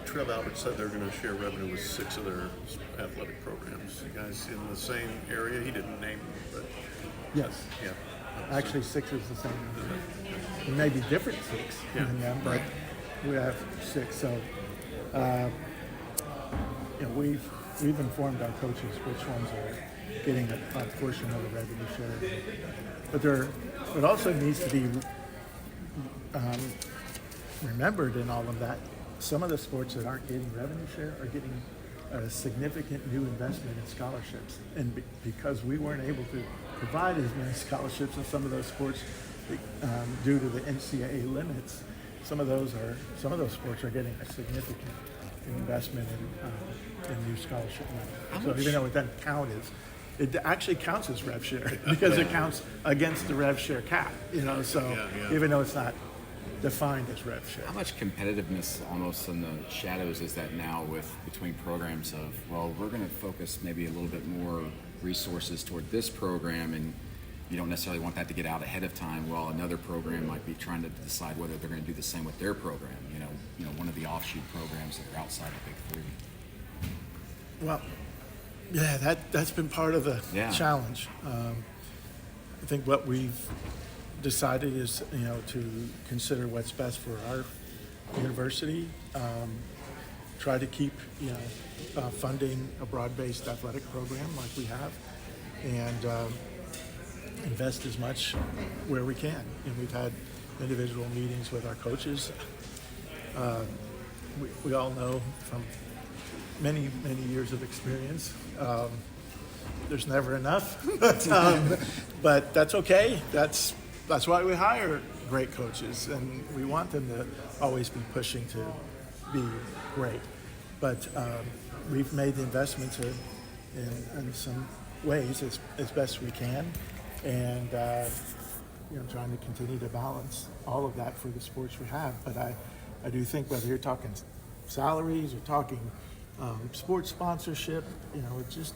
Trev Albert said they're going to share revenue with 6 of their athletic programs. You guys in the same area? He didn't name them, but Yes. yeah. Actually, 6 is the same number. It may be different 6 in them, but we have 6. So, we've informed our coaches which ones are getting a portion of the revenue share. But it also needs to be remembered in all of that. Some of the sports that aren't getting revenue share are getting a significant new investment in scholarships, and because we weren't able to provide as many scholarships in some of those sports due to the NCAA limits, some of those sports are getting a significant investment in new scholarship money. So even though it doesn't count it actually counts as rev share because it counts against the rev share cap. Even though it's not defined as rev share. How much competitiveness almost in the shadows is that now between programs of, well, we're going to focus maybe a little bit more resources toward this program, and you don't necessarily want that to get out ahead of time, while another program might be trying to decide whether they're going to do the same with their program, one of the offshoot programs that are outside the Big Three. Well, yeah, that's been part of the challenge. I think what we've decided is, to consider what's best for our university, try to keep, funding a broad-based athletic program like we have, and invest as much where we can. And we've had individual meetings with our coaches. We all know from many, many years of experience, there's never enough, but that's okay. That's why we hire great coaches, and we want them to always be pushing to be great. But we've made the investments in some ways as best we can, and trying to continue to balance all of that for the sports we have. But I do think whether you're talking salaries or talking sports sponsorship, it just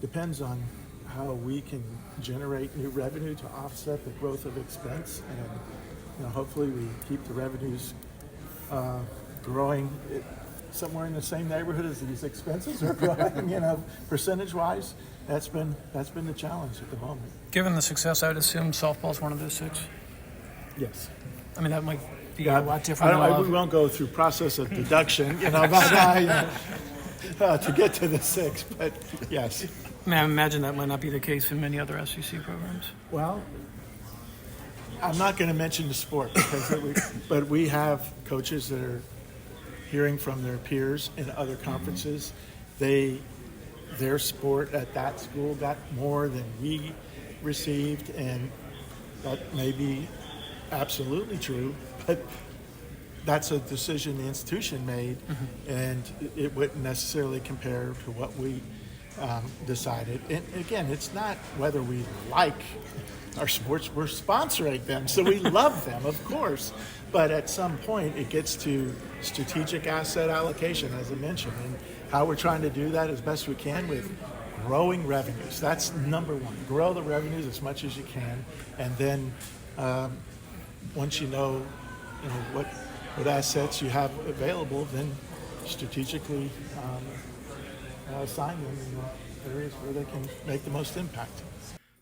depends on how we can generate new revenue to offset the growth of expense, and hopefully we keep the revenues growing somewhere in the same neighborhood as these expenses are growing. Percentage-wise, that's been the challenge at the moment. Given the success, I would assume softball's one of those 6. Yes. I mean, that might be a lot different. We won't go through process of deduction, to get to the 6, but yes. I mean, I imagine that might not be the case in many other SEC programs. Well, I'm not going to mention the sport, but we have coaches that are hearing from their peers in other conferences. Their sport at that school got more than we received, and that may be absolutely true, but that's a decision the institution made, and it wouldn't necessarily compare to what we decided. And again, it's not whether we like our sports, we're sponsoring them, so we love them, of course. But at some point, it gets to strategic asset allocation, as I mentioned, and how we're trying to do that as best we can with growing revenues. That's number one. Grow the revenues as much as you can, and then once you know what assets you have available, then strategically assign them in the areas where they can make the most impact.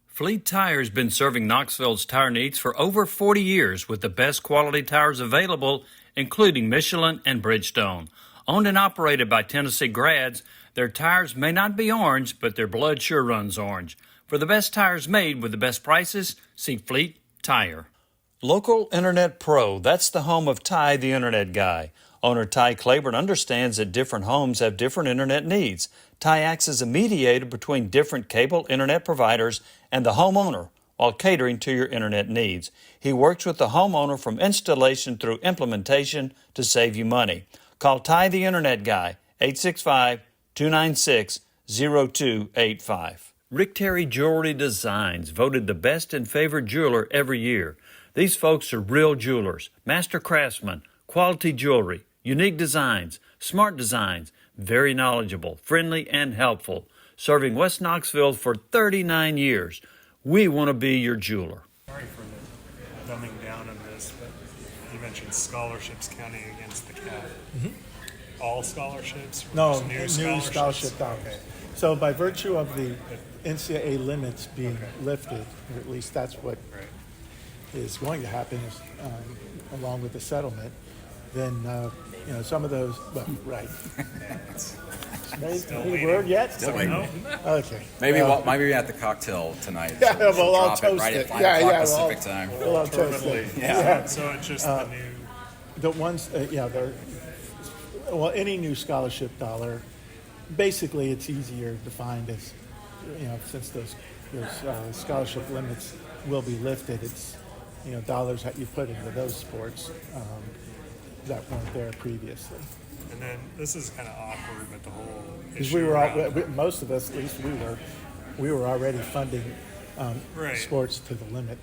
Fleet Tire has been serving Knoxville's tire needs for over 40 years with the best quality tires available, including Michelin and Bridgestone. Owned and operated by Tennessee grads, their tires may not be orange, but their blood sure runs orange. For the best tires made with the best prices, see Fleet Tire. Local Internet Pro, that's the home of Ty the Internet Guy. Owner Ty Claiborne understands that different homes have different internet needs. Ty acts as a mediator between different cable internet providers and the homeowner while catering to your internet needs. He works with the homeowner from installation through implementation to save you money. Call Ty the Internet Guy, 865-296-0285. Rick Terry Jewelry Designs, voted the best and favored jeweler every year. These folks are real jewelers, master craftsmen, quality jewelry, unique designs, smart designs, very knowledgeable, friendly, and helpful. Serving West Knoxville for 39 years. We want to be your jeweler. Sorry for the dumbing down of this, but you mentioned scholarships counting against the cap. all scholarships? Or No, just new scholarship dollars. Okay. So by virtue of the NCAA limits being lifted, or at least that's what Right. is going to happen, is, along with the settlement, then some of those. Well, right. Still Any waiting. word yet? Still waiting. No? Okay. Maybe at the cocktail tonight. Yeah, She'll we'll all drop it toast right it. at 5 Yeah, o'clock yeah, Pacific time. We'll all toast it. Yeah. So it's just the new. The ones, they're, well, any new scholarship dollar, basically it's easier to find as, since those scholarship limits will be lifted, it's, dollars that you put into those sports that weren't there previously. And then this is kind of awkward, but the whole Because issue we were, around- most of us, at least we were already funding Right. sports to the limit.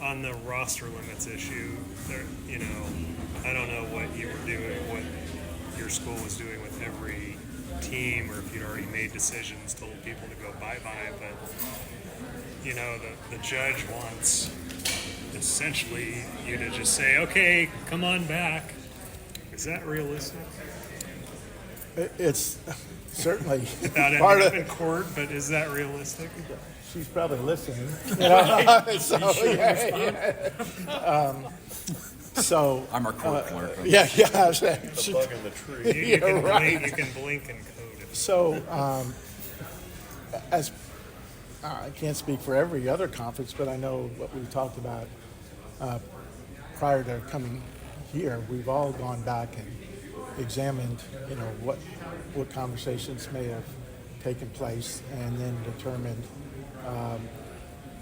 on the roster limits issue. There, I don't know what you were doing, what your school was doing with every team, or if you'd already made decisions, told people to go bye-bye. But the judge wants essentially you to just say, "Okay, come on back." Is that realistic? It's certainly Without part ending of. up in court, but is that realistic? She's probably listening. So I'm our court clerk. yeah. The bug in the tree. You can You're right. blink, you can blink and code it. So, as I can't speak for every other conference, but I know what we talked about prior to coming here. We've all gone back and examined, what conversations may have taken place, and then determined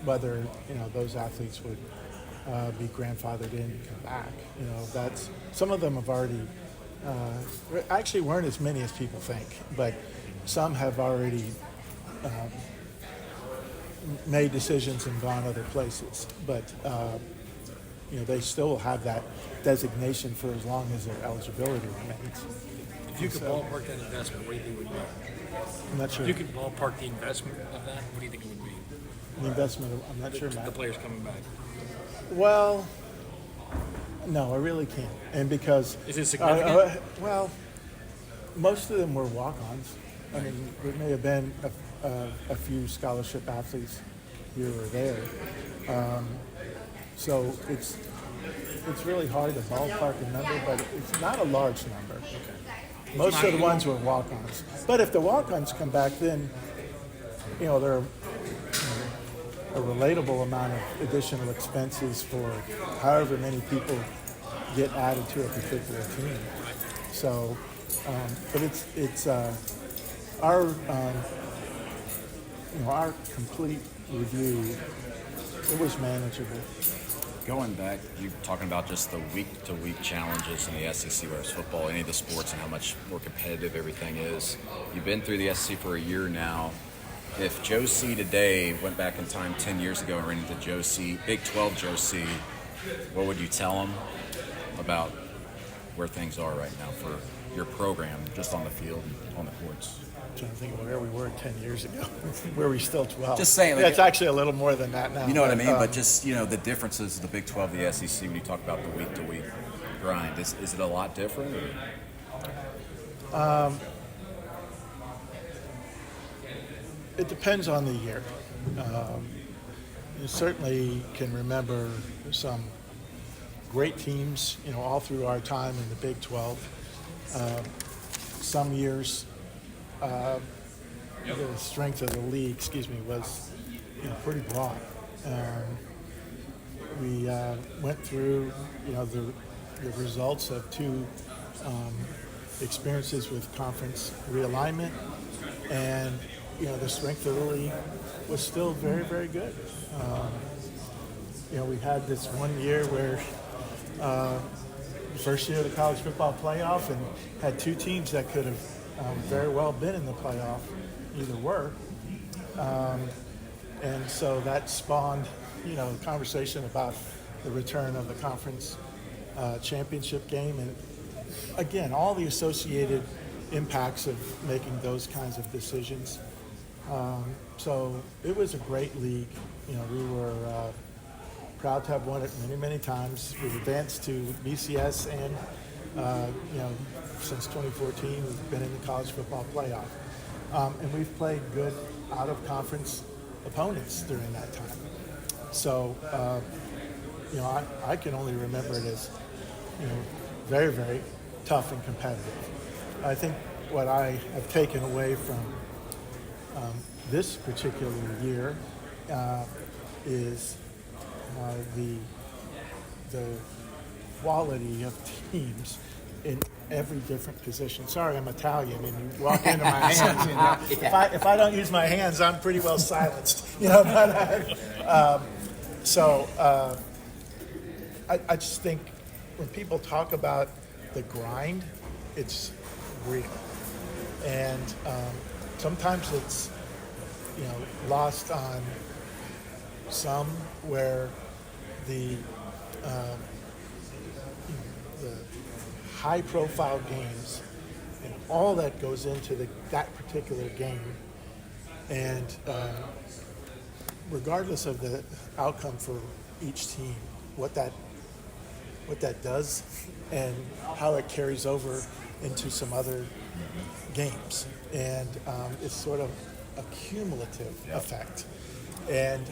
whether those athletes would be grandfathered in and come back. That's some of them have already. Actually, weren't as many as people think, but some have already made decisions and gone other places. But they still have that designation for as long as their eligibility remains. If you could ballpark that investment, what do you think it would be? I'm not sure If you could ballpark the investment of that, what do you think it would be? the investment. I'm not sure, The Matt. players coming back. Well, no, I really can't. And because Is it significant? well, most of them were walk-ons. I mean, there may have been a few scholarship athletes here or there. So it's really hard to ballpark a number, but it's not a large number. Most of the ones were walk-ons. But if the walk-ons come back, then they're a relatable amount of additional expenses for however many people get added to a particular team. So, but it's our our complete review. It was manageable. Going back, you talking about just the week-to-week challenges in the SEC, whether it's football, any of the sports, and how much more competitive everything is. You've been through the SEC for a year now. If Joe C. today went back in time 10 years ago and ran into Joe C., Big 12 Joe C., what would you tell him about where things are right now for your program, just on the field, on the courts? I'm trying to think of where we were 10 years ago. Where we still 12. Just saying, like- yeah, it's actually a little more than that now. You know what I mean? But just, the differences of the Big 12, the SEC, when you talk about the week-to-week grind, is it a lot different? Or? It depends on the year. You certainly can remember some great teams, all through our time in the Big 12. Some years, the strength of the league, was, pretty broad. We went through, the results of two experiences with conference realignment, and the strength of the league was still very, very good. We had this one year where the first year of the college football playoff, and had two teams that could have very well been in the playoff, either were. And so that spawned, conversation about the return of the conference championship game, and again, all the associated impacts of making those kinds of decisions. So it was a great league. We were proud to have won it many, many times. We advanced to BCS and, since 2014, we've been in the college football playoff. And we've played good out-of-conference opponents during that time. So, I can only remember it as, very, very tough and competitive. I think what I have taken away from this particular year is the quality of teams in every different position. Sorry, I'm Italian, and you walk into my hands. If I don't use my hands, I'm pretty well silenced. I just think when people talk about the grind, it's real, and sometimes it's lost on some where the high-profile games and all that goes into that particular game, and regardless of the outcome for each team, what that does and how it carries over into some other games, and it's sort of a cumulative effect, and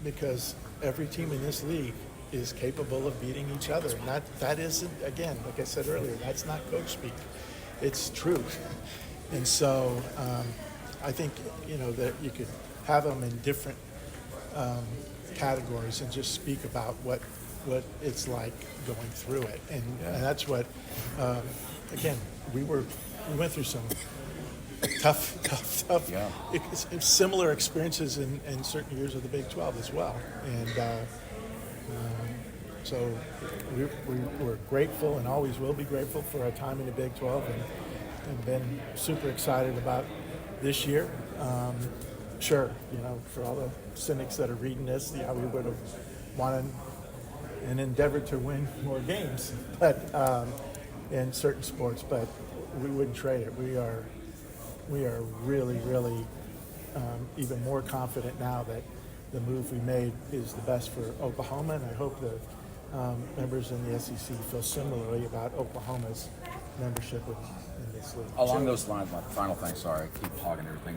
because every team in this league is capable of beating each other. And that isn't, again, like I said earlier, that's not coach speak. It's true. And so I think, that you could have them in different categories and just speak about what it's like going through it. And that's what, again, we went through some tough similar experiences in certain years of the Big 12 as well. And so we're grateful and always will be grateful for our time in the Big 12, and been super excited about this year. Sure, for all the cynics that are reading this, we would have wanted and endeavored to win more games, but in certain sports, but we wouldn't trade it. We are really, really even more confident now that the move we made is the best for Oklahoma, and I hope the members in the SEC feel similarly about Oklahoma's membership in this league. Along those lines, my final thing, sorry, I keep hogging everything.